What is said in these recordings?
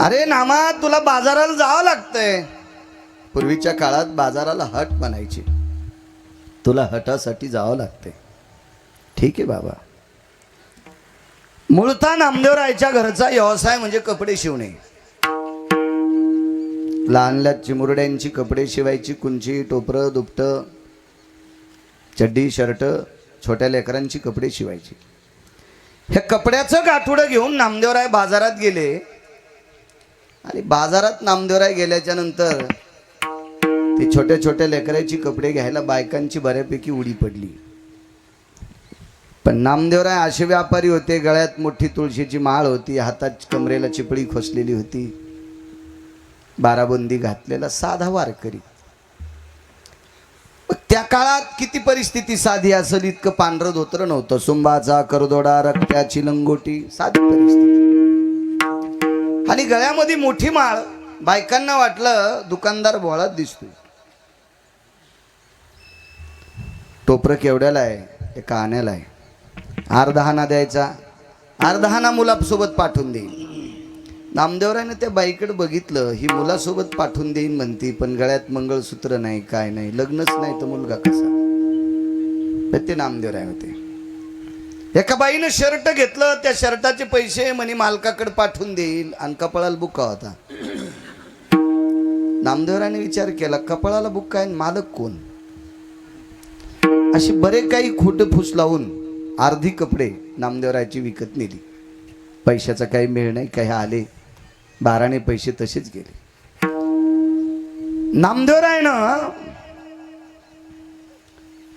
अरे नामा तुला बाजाराला जावं लागतंय. पूर्वीच्या काळात बाजाराला हट म्हणायची. तुला हटासाठी जावं लागतंय. ठीक आहे बाबा. मूळता नामदेवरायच्या घरचा व्यवसाय म्हणजे कपडे शिवणे. लहानल्या चिमुरड्यांची कपडे शिवायची. कुंची, टोपरं, दुपट, चड्डी, शर्ट, छोट्या लेकरांची कपडे शिवायची. हे कपड्याचं गाठुडं घेऊन नामदेवराय बाजारात गेले. आणि बाजारात नामदेवराय गेल्याच्या नंतर ते छोट्या छोट्या लेकरांची कपडे घ्यायला बायकांची बऱ्यापैकी उडी पडली. पण नामदेवराय असे व्यापारी होते. गळ्यात मोठी तुळशीची माळ होती, हातात कमरेला चिपळी खोसलेली होती, बाराबंदी घातलेला साधा वारकरी. त्या काळात किती परिस्थिती साधी असेल इतकं पांढरं धोतर नव्हतं. सुंबाचा करदोडा, रक्त्याची लंगोटी, साधी परिस्थिती. आणि गळ्यामध्ये मोठी माळ. बायकांना वाटलं दुकानदार भोळात दिसतोय. टोपरं केवढ्याला आहे? एका आण्याला आहे. अर्धा हाना द्यायचा, अर्धा हाना मुलासोबत पाठवून देईल. नामदेवरायनं त्या बाईकडे बघितलं. ही मुलासोबत पाठवून देईन म्हणती, पण गळ्यात मंगळसूत्र नाही, काय नाही, लग्नच नाही तर मुलगा कसा? ते नामदेवराय होते. एका बाईनं शर्ट घेतलं. त्या शर्टाचे पैसे म्हणे मालकाकडे पाठवून देईल. आणि कपाळाला बुक्का होता. नामदेवरायने विचार केला, कपाळाला बुक्का आहे, मालक कोण? अशी बरे काही खोटं फुस लावून अर्धी कपडे नामदेवरायची विकत नेली. पैशाचा काही मेळ नाही. काही आले 12 पैसे तसेच गेले. नामदेवरायनं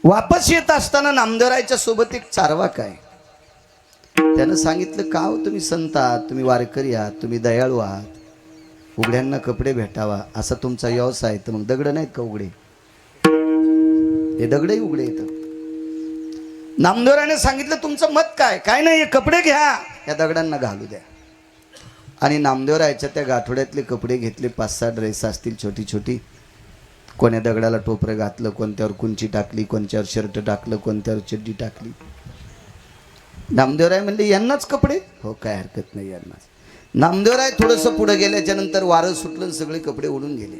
वापस येत असताना नामदेवरायच्या सोबत एक चारवाक आहे. त्यानं सांगितलं, का हो तुम्ही संत आहात, तुम्ही वारकरी आहात, तुम्ही दयाळू आहात, उघड्यांना कपडे भेटावा असा तुमचा व्यवसाय, तर मग दगड नाहीत का उघडे? हे दगडही उघडे येतात. नामदेवरायने सांगितलं, तुमचं मत काय? काय नाही, हे कपडे घ्या, या दगडांना घालू द्या. आणि नामदेवरायच्या त्या गाठोड्यातले कपडे घेतले. 5-6 ड्रेस असतील छोटी छोटी. कोण्या दगडाला टोपरं घातलं, कोणत्यावर कुंची टाकली, कोणत्यावर शर्ट टाकलं, कोणत्यावर चड्डी टाकली. नामदेवराय म्हणले, यांनाच कपडे? हो, काय हरकत नाही, यांनाच. नामदेवराय थोडंसं पुढे गेल्याच्या नंतर वारं सुटलं, सगळे कपडे उडून गेले.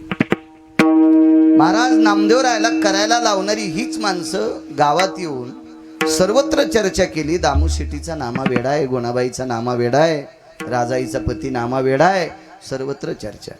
महाराज नामदेवरायला करायला लावणारी हीच माणसं गावात येऊन सर्वत्र चर्चा केली. दामू शेट्टीचा नामा वेडा आहे, गोणाबाईचा नामा वेडा आहे, राजाईचा पती नामा वेडा आहे. सर्वत्र चर्चा.